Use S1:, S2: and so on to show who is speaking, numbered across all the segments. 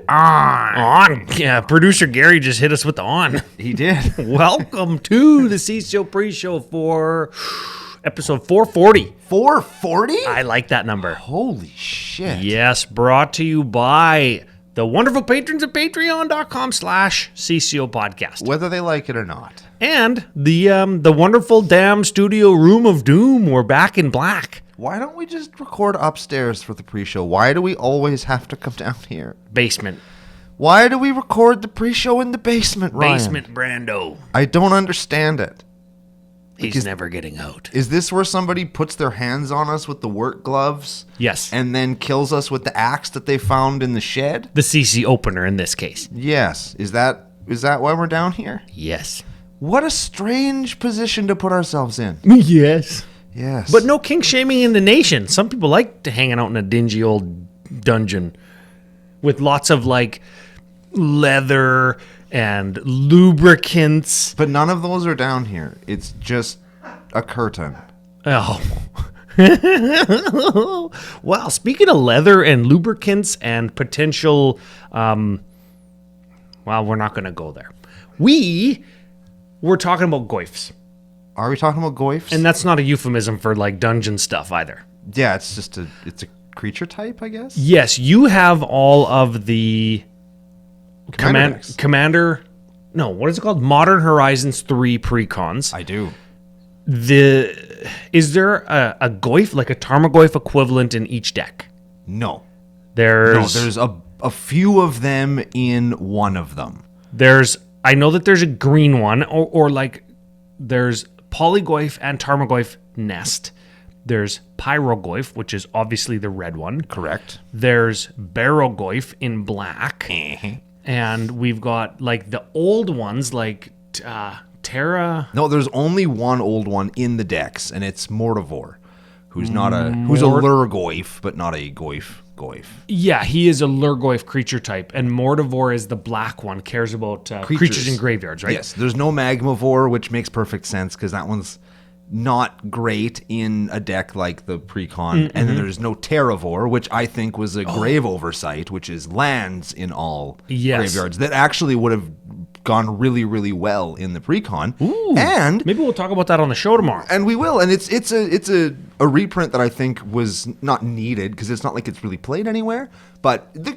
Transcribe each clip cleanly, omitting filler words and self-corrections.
S1: On. Yeah, producer Gary just hit us with the on.
S2: He did.
S1: Welcome to the CCO Pre-Show for episode 440.
S2: 440?
S1: I like that number.
S2: Holy shit.
S1: Yes, brought to you by the wonderful patrons at patreon.com/CCO Podcast.
S2: Whether they like it or not.
S1: And the wonderful damn studio Room of Doom. We're back in black.
S2: Why don't we just record upstairs for the pre-show? Why do we always have to come down here?
S1: Basement.
S2: Why do we record the pre-show in the basement, Ryan?
S1: Basement Brando.
S2: I don't understand it.
S1: He's never getting out.
S2: Is this where somebody puts their hands on us with the work gloves?
S1: Yes.
S2: And then kills us with the axe that they found in the shed?
S1: The CC opener in this case.
S2: Yes. Is that why we're down here?
S1: Yes.
S2: What a strange position to put ourselves in.
S1: Yes.
S2: Yes.
S1: But no kink shaming in the nation. Some people like to hanging out in a dingy old dungeon with lots of like leather and lubricants.
S2: But none of those are down here. It's just a curtain.
S1: Oh. Well, speaking of leather and lubricants and potential, well, we're not going to go there. We're talking about goifs.
S2: Are we talking about goifs?
S1: And that's not a euphemism for like dungeon stuff either.
S2: Yeah, it's a creature type, I guess.
S1: Yes, you have all of the Commander. No, what is it called? Modern Horizons 3 precons.
S2: I do.
S1: Is there a goif, like a Tarmogoyf equivalent in each deck?
S2: No.
S1: There's
S2: a few of them in one of them.
S1: I know that there's a green one, or like there's Polygoyf and Tarmogoyf Nest. There's Pyrogoyf, which is obviously the red one.
S2: Correct.
S1: There's Barogoyf in black. And we've got like the old ones like Terra.
S2: No, there's only one old one in the decks, and it's Mortivore, who's a Lurgoyf, but not a Goyf.
S1: Yeah, he is a Lurgoyf creature type, and Mortivore is the black one, cares about creatures in graveyards, right?
S2: Yes, there's no Magmavore, which makes perfect sense because that one's not great in a deck like the Precon. And then there's no Terravore, which I think was a grave oversight, which is lands in all graveyards that actually would have gone really, really well in the Precon.
S1: Ooh,
S2: and
S1: maybe we'll talk about that on the show tomorrow.
S2: And we will. And it's a reprint that I think was not needed because it's not like it's really played anywhere. But the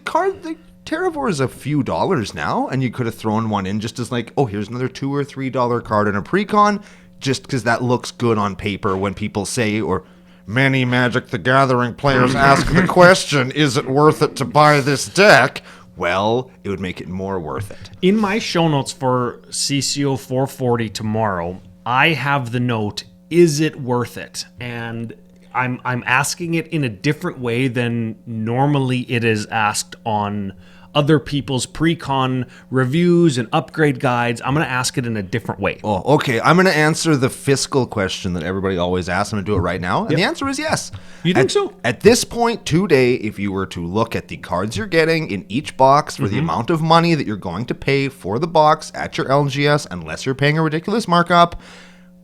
S2: Terravore is a few dollars now, and you could have thrown one in just as like, oh, here's another $2 or $3 card in a Precon, just because that looks good on paper when people say, or many Magic the Gathering players ask the question, is it worth it to buy this deck? Well, it would make it more worth it.
S1: In my show notes for CCO 440 tomorrow, I have the note, is it worth it? And I'm asking it in a different way than normally it is asked on other people's Precon reviews and upgrade guides. I'm going to ask it in a different way.
S2: Oh, okay. I'm going to answer the fiscal question that everybody always asks. I'm going to do it right now. And the answer is yes.
S1: You think so?
S2: At this point today, if you were to look at the cards you're getting in each box for the amount of money that you're going to pay for the box at your LGS, unless you're paying a ridiculous markup,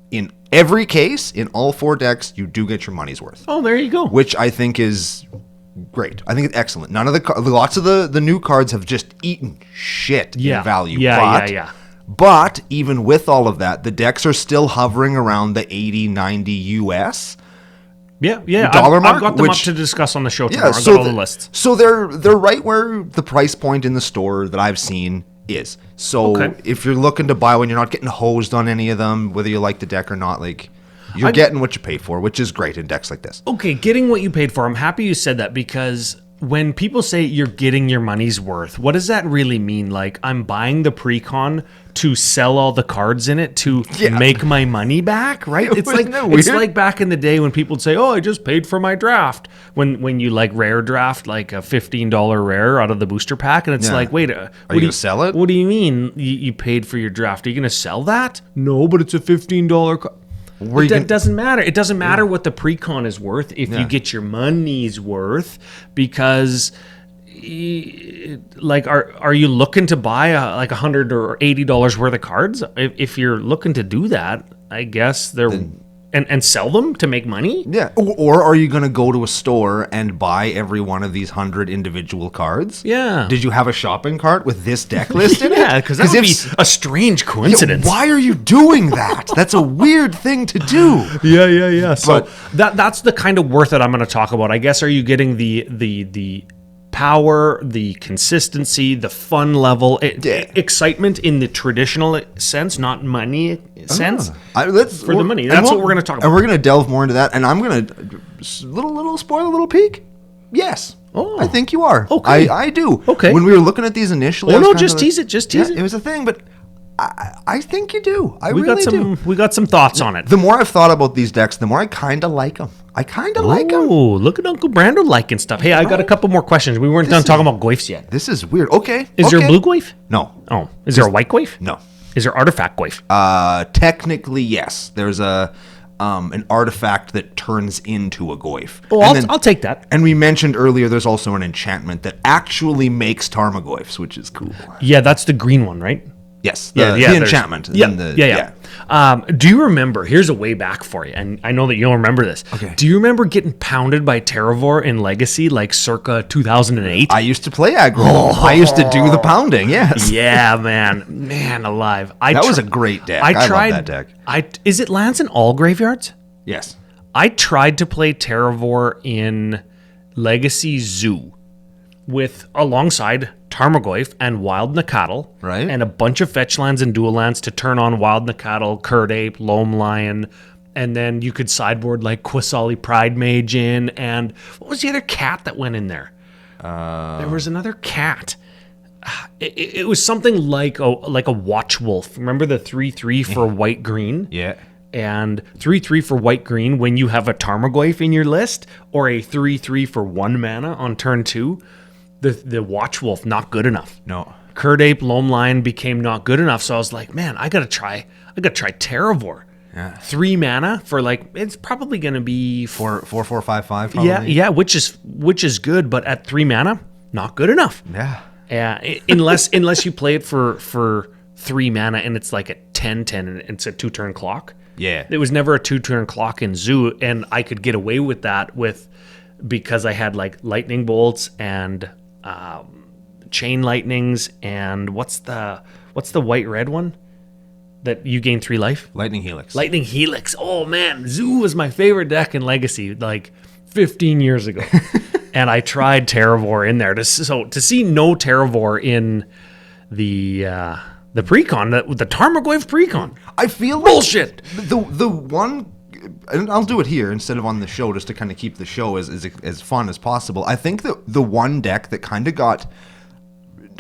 S2: in every case, in all 4 decks, you do get your money's worth.
S1: Oh, there you go.
S2: Which I think is great. I think it's excellent. Lots of the new cards have just eaten shit in value. But even with all of that, the decks are still hovering around the 80, 90 US.
S1: Dollar mark. I've got them up to discuss on the show tomorrow. I've got all the lists.
S2: So they're right where the price point in the store that I've seen is. So if you're looking to buy one, you're not getting hosed on any of them, whether you like the deck or not. Like, you're getting what you pay for, which is great in decks like this.
S1: Okay, getting what you paid for. I'm happy you said that because when people say you're getting your money's worth, what does that really mean? Like, I'm buying the pre-con to sell all the cards in it to make my money back, right? It's like back in the day when people would say, "Oh, I just paid for my draft." When you like rare draft like a $15 rare out of the booster pack, and it's like, wait,
S2: are you gonna sell it?
S1: What do you mean you paid for your draft? Are you gonna sell that? No, but it's a $15 card. It doesn't matter. It doesn't matter what the pre-con is worth if you get your money's worth, because like are you looking to buy like $100 or $80 worth of cards? If you're looking to do that, I guess and sell them to make money.
S2: Yeah. Or are you going to go to a store and buy every one of these 100 individual cards?
S1: Yeah.
S2: Did you have a shopping cart with this deck list in it?
S1: Yeah, because that would be a strange coincidence.
S2: Yeah, why are you doing that? That's a weird thing to do.
S1: Yeah. So that's the kind of worth that I'm going to talk about. I guess, are you getting the power, the consistency, the fun level, excitement in the traditional sense, not money sense. The money. That's what we're going to talk about.
S2: And we're going to delve more into that. And I'm going to little spoil a little peek. Yes.
S1: Oh,
S2: I think you are.
S1: Okay.
S2: I do.
S1: Okay.
S2: When we were looking at these initially,
S1: just tease it. Just tease it.
S2: It was a thing, but I think you do. I really do.
S1: We got some thoughts on it.
S2: The more I've thought about these decks, the more I kind of like them.
S1: Oh, look at Uncle Brando liking stuff. Hey, I got a couple more questions. We weren't done talking about goifs yet.
S2: This is weird. Okay.
S1: Is there a blue goif?
S2: No.
S1: Oh, is there a white goif?
S2: No.
S1: Is there artifact goif?
S2: Technically, yes. There's an artifact that turns into a goif.
S1: Oh, I'll take that.
S2: And we mentioned earlier there's also an enchantment that actually makes Tarmogoyfs, which is cool.
S1: Yeah, that's the green one, right?
S2: Yes, the enchantment.
S1: Yeah. Do you remember, here's a way back for you, and I know that you'll remember this.
S2: Okay.
S1: Do you remember getting pounded by Terravor in Legacy like circa 2008?
S2: I used to play aggro. I used to do the pounding, yes.
S1: Yeah, man alive.
S2: That was a great deck. I love that deck.
S1: Is it lands in all graveyards?
S2: Yes.
S1: I tried to play Terravor in Legacy Zoo alongside Tarmogoyf and Wild Nacatl,
S2: right?
S1: And a bunch of fetch lands and dual lands to turn on Wild Nacatl, Curd Ape, Loam Lion, and then you could sideboard like Quasali Pride Mage in, and what was the other cat that went in there? There was another cat. It was something like a Watch Wolf. Remember the 3/3 for white green?
S2: Yeah.
S1: And 3/3 for white green when you have a Tarmogoyf in your list, or a 3/3 for 1 mana on turn 2. The Watch Wolf, not good enough.
S2: No.
S1: Curd Ape, Loam Lion became not good enough. So I was like, man, I gotta try Terravor.
S2: Yeah.
S1: 3 mana for like, it's probably gonna be
S2: 4/4/5/5. Probably.
S1: Yeah, which is good, but at 3 mana, not good enough.
S2: Yeah.
S1: Unless you play it for 3 mana and it's like a 10/10 and it's a 2-turn clock.
S2: Yeah.
S1: It was never a 2-turn clock in Zoo, and I could get away with that because I had like lightning bolts and chain lightnings, and what's the white red one that you gain 3 life?
S2: Lightning Helix.
S1: Oh man, Zoo was my favorite deck in Legacy like 15 years ago. And I tried Terravor in there to see no Terravor in the pre-con, the Tarmogoyf pre-con.
S2: I feel like
S1: bullshit.
S2: The one, and I'll do it here instead of on the show, just to kind of keep the show as fun as possible. I think that the one deck that kind of got,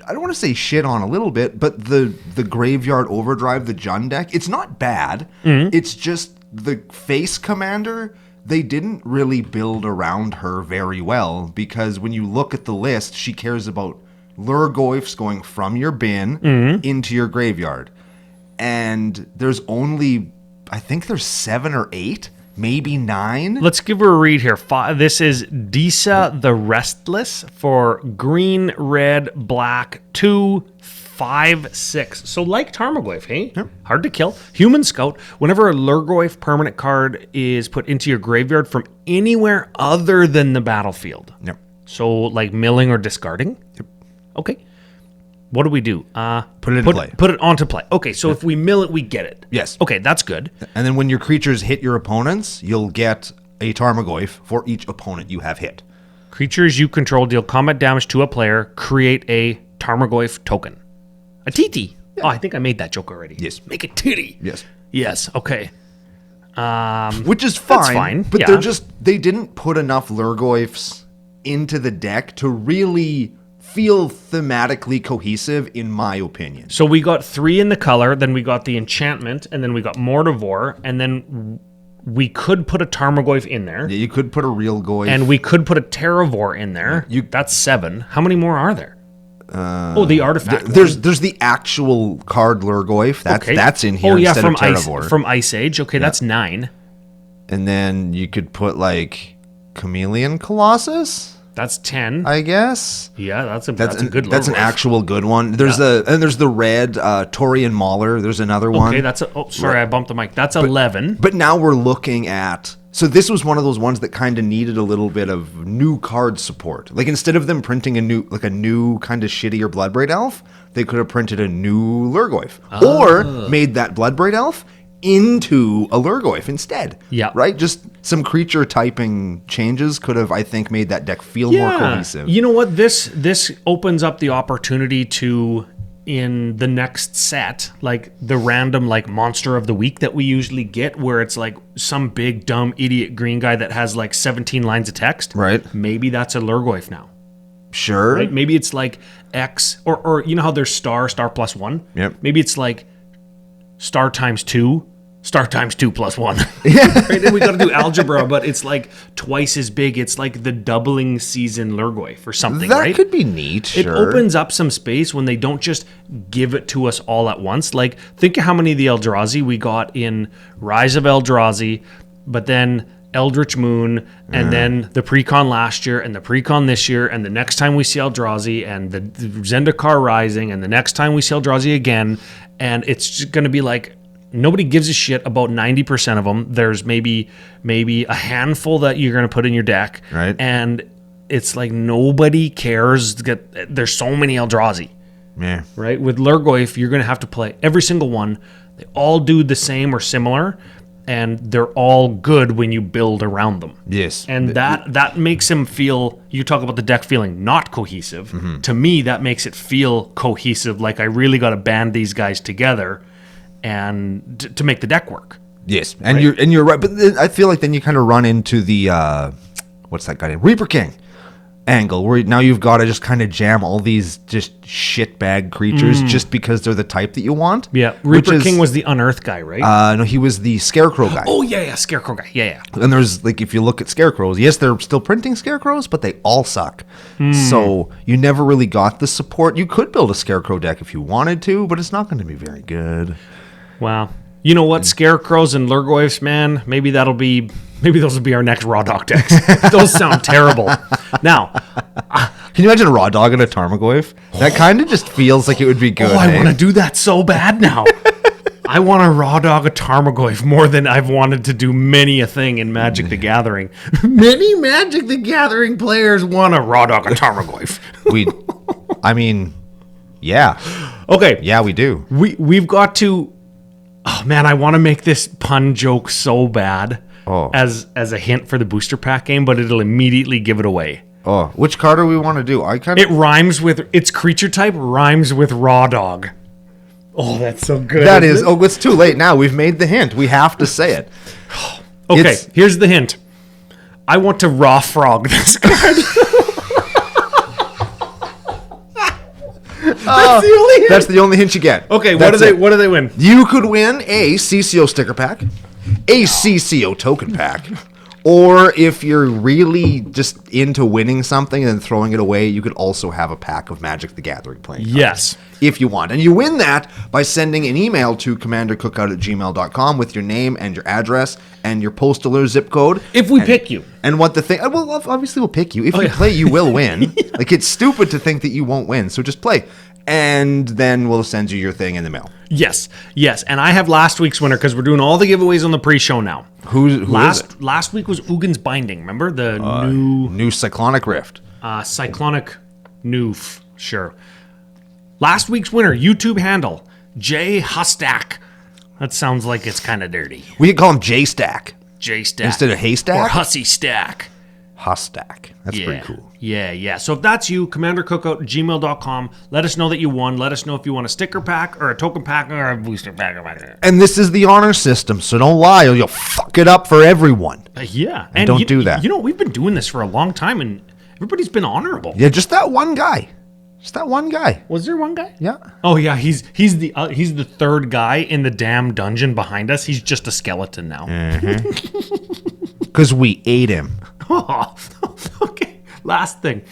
S2: I don't want to say shit on a little bit, but the Graveyard Overdrive, the Jund deck, it's not bad. Mm-hmm. It's just the face commander, they didn't really build around her very well, because when you look at the list, she cares about Lurgoyfs going from your bin into your graveyard. And there's only, I think there's 7 or 8, maybe 9.
S1: Let's give her a read here. This is Disa the Restless for green, red, black, 2, 5, 6. So like Tarmogoyf, hey? Yep. Hard to kill. Human Scout. Whenever a Lurgoyf permanent card is put into your graveyard from anywhere other than the battlefield.
S2: Yep.
S1: So like milling or discarding?
S2: Yep.
S1: Okay. What do we do?
S2: Put it into play.
S1: Put it onto play. Okay, so if we mill it, we get it.
S2: Yes.
S1: Okay, that's good.
S2: And then when your creatures hit your opponents, you'll get a Tarmogoyf for each opponent you have hit.
S1: Creatures you control deal combat damage to a player. Create a Tarmogoyf token. A TT. Yeah. Oh, I think I made that joke already.
S2: Yes.
S1: Make it titty. Yes. Okay.
S2: Which is fine.
S1: That's fine.
S2: But they didn't put enough Lurgoyfs into the deck to really feel thematically cohesive, in my opinion.
S1: So we got 3 in the color, then we got the enchantment, and then we got Mortivore, and then we could put a Tarmogoyf in there.
S2: Yeah, you could put a real Goyf.
S1: And we could put a Terravore in there. That's 7. How many more are there? The artifact.
S2: There's the actual card Lurgoyf. That's in here instead of Terravore.
S1: From Ice Age. Okay, that's 9.
S2: And then you could put like Chameleon Colossus.
S1: That's 10.
S2: I guess.
S1: Yeah, that's a good.
S2: That's an actual good one. There's there's the red Torian Mauler. There's another one.
S1: Okay, sorry, I bumped the mic. That's 11.
S2: But now we're looking at. So this was one of those ones that kind of needed a little bit of new card support. Like instead of them printing a new kind of shittier Bloodbraid Elf, they could have printed a new Lurgoyf or made that Bloodbraid Elf into a Lurgoyf instead.
S1: Yeah.
S2: Right? Just some creature typing changes could have, I think, made that deck feel more cohesive.
S1: You know what? This opens up the opportunity to, in the next set, like the random like monster of the week that we usually get, where it's like some big dumb idiot green guy that has like 17 lines of text.
S2: Right.
S1: Maybe that's a Lurgoyf now.
S2: Sure.
S1: Right? Maybe it's like X or you know how there's star +1?
S2: Yep.
S1: Maybe it's like star ×2. Star ×2 + 1. Yeah. Right? And we got to do algebra, but it's like twice as big. It's like the doubling season Lurgoyf or something,
S2: that
S1: right?
S2: That could be neat, sure.
S1: It opens up some space when they don't just give it to us all at once. Like, think of how many of the Eldrazi we got in Rise of Eldrazi, but then Eldritch Moon, and then the Precon last year, and the Precon this year, and the next time we see Eldrazi, and the Zendikar Rising, and the next time we see Eldrazi again, and it's just going to be like, nobody gives a shit about 90% of them. There's maybe a handful that you're going to put in your deck.
S2: Right.
S1: And it's like nobody cares. There's so many Eldrazi.
S2: Yeah.
S1: Right? With Lurgoyf, you're going to have to play every single one. They all do the same or similar, and they're all good when you build around them.
S2: Yes.
S1: And that makes him feel, you talk about the deck feeling not cohesive. Mm-hmm. To me, that makes it feel cohesive, like I really got to band these guys together and to make the deck work.
S2: Yes, and you're right, but I feel like then you kind of run into the what's that guy named Reaper King angle, where now you've got to just kind of jam all these just shitbag creatures just because they're the type that you want.
S1: Yeah, Reaper King was the Unearth guy, right?
S2: No, he was the Scarecrow guy.
S1: Oh yeah, Scarecrow guy. Yeah.
S2: And there's like, if you look at Scarecrows, yes, they're still printing Scarecrows, but they all suck. So you never really got the support. You could build a Scarecrow deck if you wanted to, but it's not going to be very good.
S1: Wow. You know what? Scarecrows and Lurgoyfs, man, maybe those will be our next Raw Dog decks. Those sound terrible. Now,
S2: can you imagine a Raw Dog and a Tarmogoyf? That kind of just feels like it would be good.
S1: I want to do that so bad now. I want a Raw Dog, a Tarmogoyf, more than I've wanted to do many a thing in Magic the Gathering. Many Magic the Gathering players want a Raw Dog, a Tarmogoyf.
S2: Yeah.
S1: Okay.
S2: Yeah, we do.
S1: We've got to... Oh man, I want to make this pun joke so bad as a hint for the booster pack game, but it'll immediately give it away.
S2: Oh, which card do we want to do?
S1: It rhymes with its creature type rhymes with Raw Dog. Oh, that's so good.
S2: That is. Oh, it's too late now. We've made the hint. We have to say it.
S1: Okay, here's the hint. I want to Raw Frog this card.
S2: That's the only hint you get.
S1: Okay, what do they win?
S2: You could win a CCO sticker pack, a CCO token pack, or if you're really just into winning something and then throwing it away, you could also have a pack of Magic the Gathering playing cards.
S1: Yes.
S2: If you want. And you win that by sending an email to commandercookout@gmail.com with your name and your address and your postal or zip code.
S1: If we pick you.
S2: And what the thing... Well, obviously we'll pick you. If you play, you will win. Yeah. Like, it's stupid to think that you won't win. So just play. And then we'll send you your thing in the mail.
S1: Yes. And I have last week's winner because we're doing all the giveaways on the pre-show now.
S2: Who is it?
S1: Last week was Ugin's Binding. Remember the
S2: new Cyclonic Rift?
S1: Cyclonic Noof. Sure. Last week's winner, YouTube handle, J Hustak. That sounds like it's kind of dirty.
S2: We could call him J-Stack.
S1: J-Stack.
S2: Instead of Haystack?
S1: Or Hussy Stack.
S2: Hustak. That's pretty cool.
S1: Yeah. So if that's you, commandercookout@gmail.com. Let us know that you won. Let us know if you want a sticker pack or a token pack or a booster pack.
S2: And this is the honor system, so don't lie or you'll fuck it up for everyone.
S1: Yeah.
S2: And don't do that.
S1: You know, we've been doing this for a long time, and Everybody's been honorable.
S2: Yeah, just that one guy. Just that one guy.
S1: Was there one guy?
S2: Yeah.
S1: Oh yeah, he's the third guy in the damn dungeon behind us. He's just a skeleton now.
S2: Because we ate him.
S1: Oh, okay. Last thing.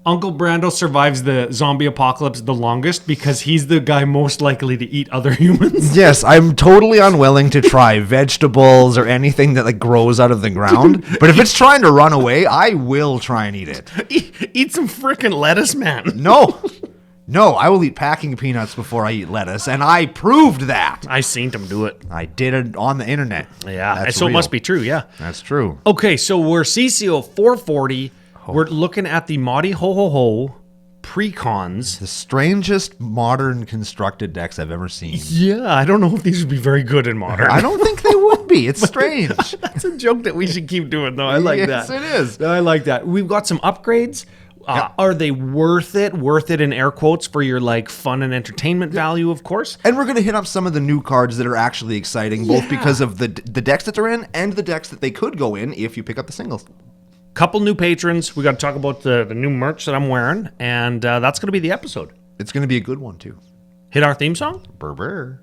S1: Uncle Brando survives the zombie apocalypse the longest because he's the guy most likely to eat other humans.
S2: Yes, I'm totally unwilling to try vegetables or anything that like grows out of the ground. But if it's trying to run away, I will try and eat it.
S1: Eat some frickin' lettuce, man.
S2: No, I will eat packing peanuts before I eat lettuce, and I proved that.
S1: I seen him do it.
S2: I did it on the internet.
S1: Yeah,
S2: That's
S1: so
S2: real.
S1: it must be true, yeah.
S2: That's true.
S1: Okay, so we're CCO 440. We're looking at the Maudie Ho Ho Ho pre-cons.
S2: The strangest modern constructed decks I've ever seen.
S1: Yeah, I don't know if these would be very good in Modern.
S2: I don't think they would be. It's strange.
S1: That's a joke that we should keep doing, though. I like
S2: Yes,
S1: that.
S2: it is.
S1: I like that. We've got some upgrades. Are they worth it? Worth it in air quotes for your like fun and entertainment value, of course.
S2: And we're going to hit up some of the new cards that are actually exciting, both because of the decks that they're in and the decks that they could go in if you pick up the singles.
S1: Couple new patrons. We got to talk about the new merch that I'm wearing, and that's going to be the episode.
S2: It's going to be a good one, too.
S1: Hit our theme song.
S2: Brr.